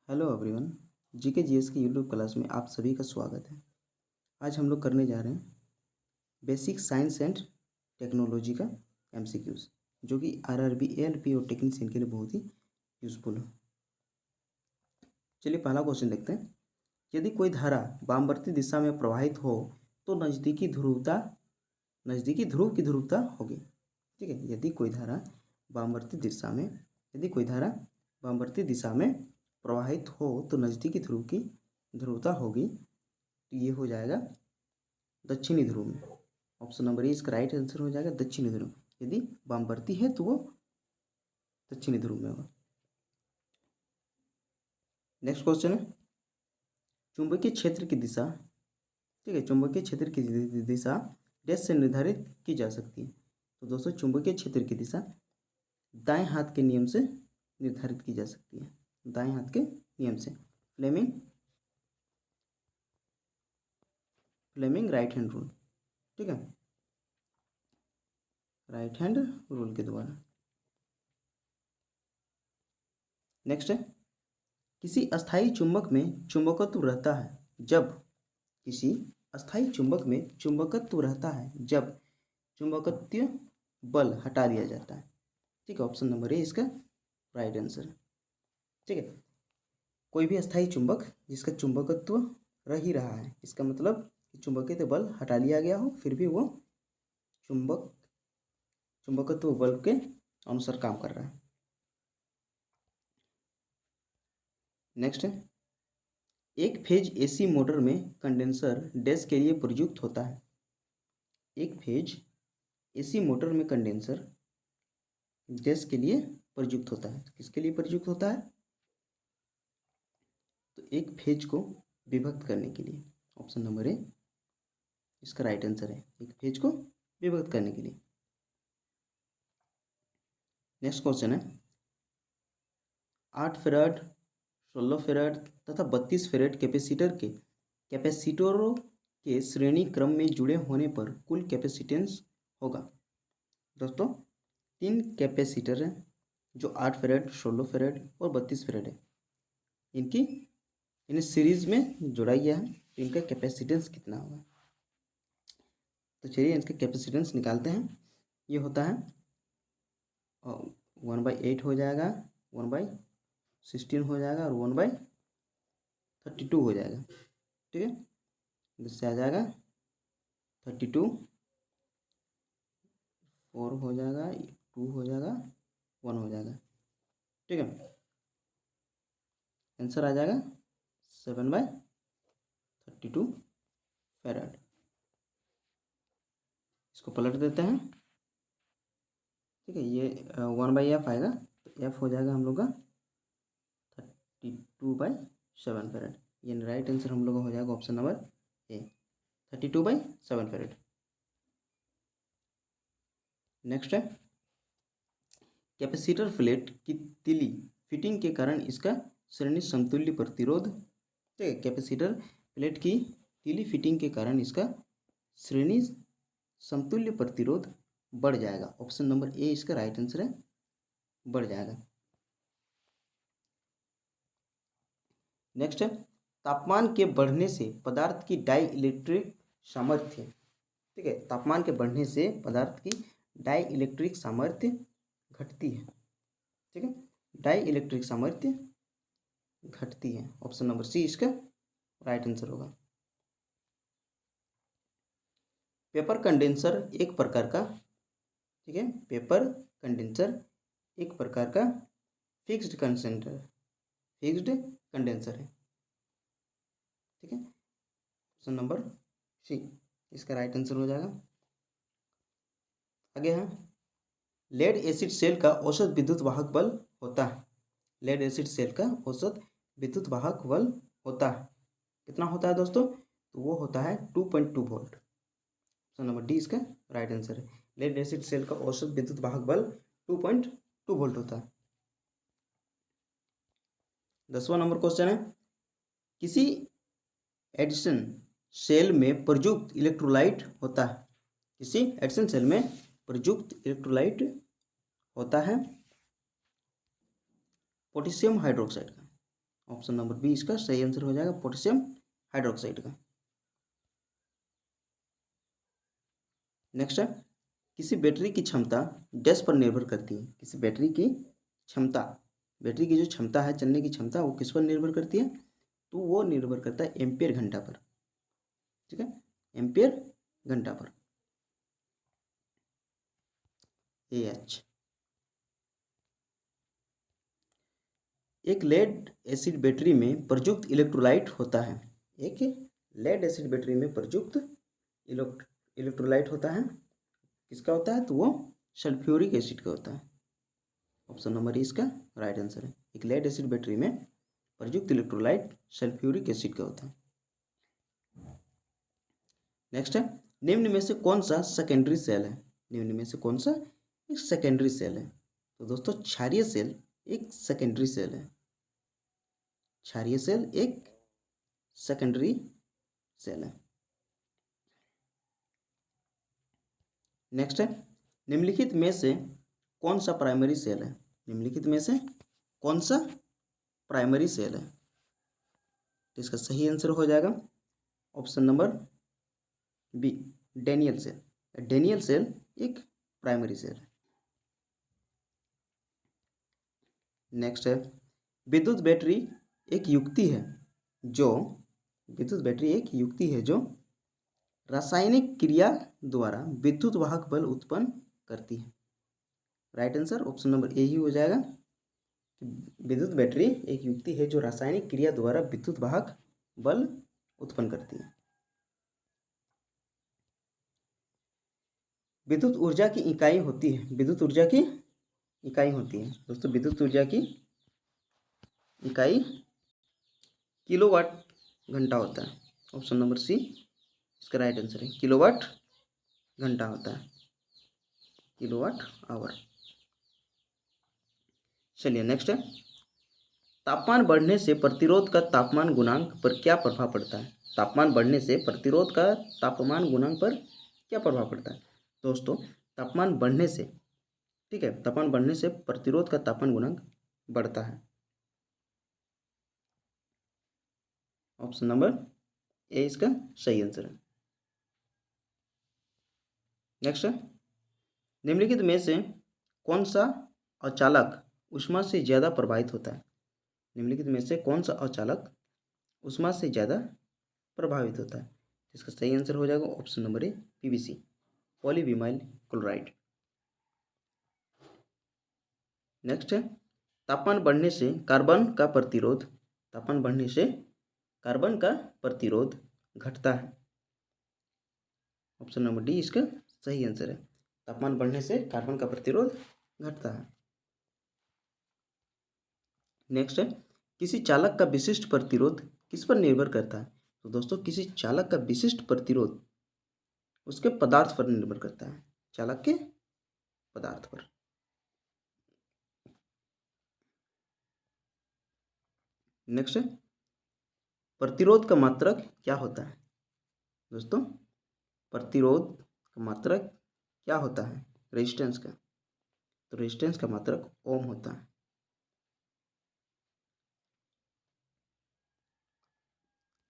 Hello everyone. GK GS की YouTube class में आप सभी का स्वागत है। आज हम लोग करने जा रहे हैं बेसिक साइंस एंड टेक्नोलॉजी का एमसीक्यूज, जो कि आरआरबी, एएलपी और टेक्नीशियन के लिए बहुत ही यूज़फुल है। चलिए पहला क्वेश्चन देखते हैं। यदि कोई धारा वामवर्ती दिशा में प्रवाहित हो तो नज़दीकी ध्रुव की ध्रुवता होगी। ठीक है, यदि कोई धारा वामवर्ती दिशा में प्रवाहित हो तो नज़दीकी ध्रुव की ध्रुवता होगी, तो ये हो जाएगा दक्षिणी ध्रुव में। ऑप्शन नंबर ए इसका राइट आंसर हो जाएगा दक्षिणी ध्रुव। यदि वामवर्ती है तो वो दक्षिणी ध्रुव में होगा। नेक्स्ट क्वेश्चन है चुंबकीय क्षेत्र की दिशा। ठीक है, चुंबकीय क्षेत्र की दिशा डैश से निर्धारित की जा सकती है। तो दोस्तों चुंबकीय क्षेत्र की दिशा दाएं हाथ के नियम से निर्धारित की जा सकती है, दाएं हाथ के नियम से, फ्लेमिंग राइट हैंड रूल। ठीक है, राइट हैंड रूल के द्वारा। नेक्स्ट है किसी अस्थायी चुंबक में चुंबकत्व रहता है जब चुंबकत्व बल हटा दिया जाता है। ठीक है, ऑप्शन नंबर ए इसका राइट आंसर है। ठीक है, कोई भी अस्थायी चुंबक जिसका चुंबकत्व रह ही रहा है, इसका मतलब चुंबकीय बल हटा लिया गया हो, फिर भी वो चुंबकत्व बल के अनुसार काम कर रहा है। नेक्स्ट है एक फेज एसी मोटर में कंडेंसर डैश के लिए प्रयुक्त होता है। एक फेज एसी मोटर में कंडेंसर डैश के लिए प्रयुक्त होता है। किसके लिए प्रयुक्त होता है? तो एक फेज को विभक्त करने के लिए। ऑप्शन नंबर ए इसका राइट आंसर है, एक फेज को विभक्त करने के लिए। नेक्स्ट क्वेश्चन है 8 फेराड, 16 फेराड तथा 32 फेराड कैपेसिटरों के श्रेणी क्रम में जुड़े होने पर कुल कैपेसिटेंस होगा। दोस्तों 3 कैपेसिटर हैं जो 8 फेराड, 16 फेराड और 32 फेराड है। इन्हें सीरीज में जोड़ा गया है, तो इनका कैपेसिटेंस कितना होगा? तो चलिए इसका कैपेसिटेंस निकालते हैं। ये होता है 1/8 हो जाएगा, 1/16 हो जाएगा और 1/32 हो जाएगा। ठीक है, इससे आ जाएगा 32, 4 हो जाएगा, 2 हो जाएगा, 1 हो जाएगा। ठीक है, आंसर आ जाएगा 7/32 फेराड। इसको पलट देते हैं। ठीक है, ये 1/f आएगा, तो एफ हो जाएगा हम लोग का 32/7 फेराड। ये राइट आंसर हम लोग का हो जाएगा ऑप्शन नंबर ए, 32/7 फेराड। नेक्स्ट है कैपेसिटर प्लेट की तिली फिटिंग के कारण इसका श्रेणी समतुल्य प्रतिरोध। ठीक है, कैपेसिटर प्लेट की तिली फिटिंग के कारण इसका श्रेणी समतुल्य प्रतिरोध बढ़ जाएगा। ऑप्शन नंबर ए इसका राइट आंसर है, बढ़ जाएगा। नेक्स्ट है तापमान के बढ़ने से पदार्थ की डाई इलेक्ट्रिक सामर्थ्य। ठीक है, तापमान के बढ़ने से पदार्थ की डाई इलेक्ट्रिक सामर्थ्य घटती है। ठीक है, डाई इलेक्ट्रिक सामर्थ्य घटती है। ऑप्शन नंबर सी इसका राइट आंसर होगा। पेपर कंडेंसर एक प्रकार का, ठीक है, पेपर कंडेंसर एक प्रकार का फिक्स्ड कंडेंसर है। ठीक है, ऑप्शन नंबर सी इसका राइट आंसर हो जाएगा। आगे है लेड एसिड सेल का औसत विद्युत वाहक बल होता है। लेड एसिड सेल का औसत विद्युत वाहक बल होता है, कितना होता है दोस्तों? तो वो होता है 2.2 वोल्ट। ऑप्शन नंबर डी इसका राइट आंसर है। लेड एसिड सेल का औसत विद्युत वाहक बल 2.2 वोल्ट होता है। 10वां नंबर क्वेश्चन है किसी एडिशन सेल में प्रयुक्त इलेक्ट्रोलाइट होता है। किसी एडिशन सेल में प्रयुक्त इलेक्ट्रोलाइट होता है पोटेशियम हाइड्रोक्साइड का। ऑप्शन नंबर बी इसका सही आंसर हो जाएगा, पोटेशियम हाइड्रोक्साइड का। नेक्स्ट है, किसी बैटरी की क्षमता डैश पर निर्भर करती है। किसी बैटरी की क्षमता, बैटरी की जो क्षमता है, चलने की क्षमता, वो किस पर निर्भर करती है? तो वो निर्भर करता है एम्पियर घंटा पर। ठीक है, एम्पियर घंटा पर, AH। एक लेड एसिड बैटरी में प्रयुक्त इलेक्ट्रोलाइट होता है। एक लेड एसिड बैटरी में प्रयुक्त इलेक्ट्रोलाइट होता है, किसका होता है? तो वो सल्फ्यूरिक एसिड का होता है। ऑप्शन नंबर इसका राइट आंसर है। एक लेड एसिड बैटरी में प्रयुक्त इलेक्ट्रोलाइट सल्फ्यूरिक एसिड का होता है। नेक्स्ट है, निम्न में से कौन सा सेकेंडरी सेल है? निम्न में से कौन सा एक सेकेंडरी सेल है? तो दोस्तों क्षारीय सेल एक सेकेंडरी सेल है। क्षारीय सेल एक सेकेंडरी सेल है। नेक्स्ट है, निम्नलिखित में से कौन सा प्राइमरी सेल है? निम्नलिखित में से कौन सा प्राइमरी सेल है? तो इसका सही आंसर हो जाएगा option number B, Daniell cell. Daniell cell एक प्राइमरी सेल है। नेक्स्ट है, विद्युत बैटरी एक युक्ति है जो, विद्युत बैटरी एक युक्ति है जो रासायनिक क्रिया द्वारा विद्युत वाहक बल उत्पन्न करती है। Right answer option number A ही हो जाएगा। विद्युत बैटरी एक युक्ति है जो रासायनिक क्रिया द्वारा विद्युत वाहक बल उत्पन्न करती है। विद्युत ऊर्जा की इकाई होती है। विद्युत ऊर्जा की इकाई होती है दोस्तों, विद्युत ऊर्जा की इकाई किलोवाट घंटा होता है। ऑप्शन नंबर सी इसका राइट आंसर है, किलोवाट घंटा होता है, किलोवाट आवर। चलिए नेक्स्ट है, तापमान बढ़ने से प्रतिरोध का तापमान गुणांक पर क्या प्रभाव पड़ता है? तापमान बढ़ने से प्रतिरोध का तापमान गुणांक पर क्या प्रभाव पड़ता है? दोस्तों तापमान बढ़ने से, ठीक है, तापमान बढ़ने से प्रतिरोध का तापमान गुणांक बढ़ता है। ऑप्शन नंबर ए इसका सही आंसर है। नेक्स्ट है, निम्नलिखित में से कौन सा अचालक ऊष्मा से ज़्यादा प्रभावित होता है? निम्नलिखित में से कौन सा अचालक ऊष्मा से ज़्यादा प्रभावित होता है? इसका सही आंसर हो जाएगा option number A, PVC, polyvinyl chloride. Next है, तापमान बढ़ने से कार्बन का प्रतिरोध, तापमान बढ़ने से कार्बन का प्रतिरोध घटता है। ऑप्शन नंबर डी इसका सही आंसर है, तापमान बढ़ने से कार्बन का प्रतिरोध घटता है। नेक्स्ट है, किसी चालक का विशिष्ट प्रतिरोध किस पर निर्भर करता है? तो दोस्तों किसी चालक का विशिष्ट प्रतिरोध उसके पदार्थ पर निर्भर करता है, चालक के पदार्थ पर। नेक्स्ट है, प्रतिरोध का मात्रक क्या होता है? दोस्तों प्रतिरोध का मात्रक क्या होता है? रेजिस्टेंस का, तो रेजिस्टेंस का मात्रक ओम होता है।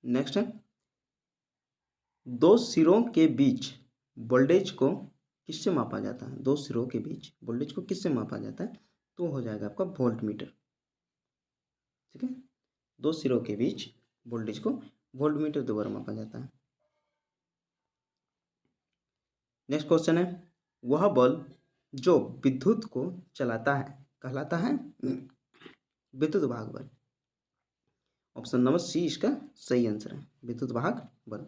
नेक्स्ट है, दो सिरों के बीच वोल्टेज को किससे मापा जाता है? दो सिरों के बीच वोल्टेज को किससे मापा जाता है? तो हो जाएगा आपका वोल्ट मीटर। ठीक है, दो सिरों के बीच वोल्टेज को वोल्ट मीटर द्वारा मापा जाता है। नेक्स्ट क्वेश्चन है, वह बल जो विद्युत को चलाता है कहलाता है विद्युत वाहक बल। ऑप्शन नंबर सी इसका सही आंसर है, विद्युत वाहक बल।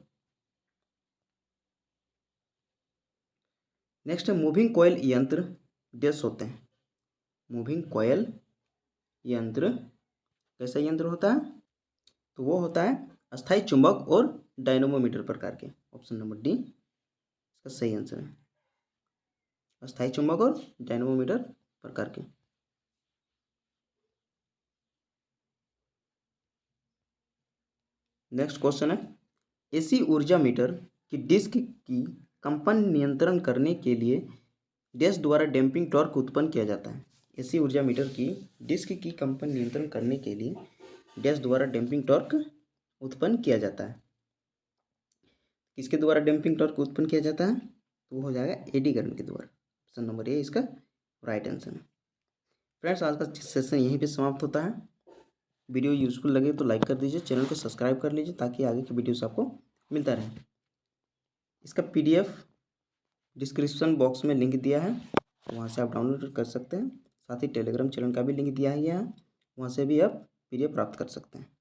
नेक्स्ट है, मूविंग कॉइल यंत्र डैश होते हैं। मूविंग कॉइल यंत्र कैसा यंत्र होता है? तो वो होता है अस्थायी चुंबक और डायनमोमीटर प्रकार के। ऑप्शन नंबर डी इसका सही आंसर है, अस्थायी चुंबक और डायनमोमीटर प्रकार के। नेक्स्ट क्वेश्चन है, एसी ऊर्जा मीटर की डिस्क की कंपन नियंत्रण करने के लिए डैश द्वारा डैम्पिंग टॉर्क उत्पन्न किया जाता है। एसी ऊर्जा मीटर की डिस्क की कंपन नियंत्रण करने के लिए डैश द्वारा डैम्पिंग टॉर्क उत्पन्न किया जाता है। किसके द्वारा डैम्पिंग टॉर्क उत्पन्न किया जाता है? तो वो हो जाएगा एडी करंट के द्वारा। ऑप्शन नंबर ए इसका राइट आंसर है। फ्रेंड्स, आज का सेशन यहीं पे समाप्त होता है। वीडियो यूजफुल लगे तो लाइक कर दीजिए, चैनल को सब्सक्राइब कर लीजिए ताकि आगे की वीडियोस आपको मिलता रहे। इसका पीडीएफ डिस्क्रिप्शन बॉक्स में लिंक दिया है, वहाँ से आप डाउनलोड कर सकते हैं। साथ ही टेलीग्राम चैनल का भी लिंक दिया गया है, वहाँ से भी आप पीडीएफ प्राप्त कर सकते हैं।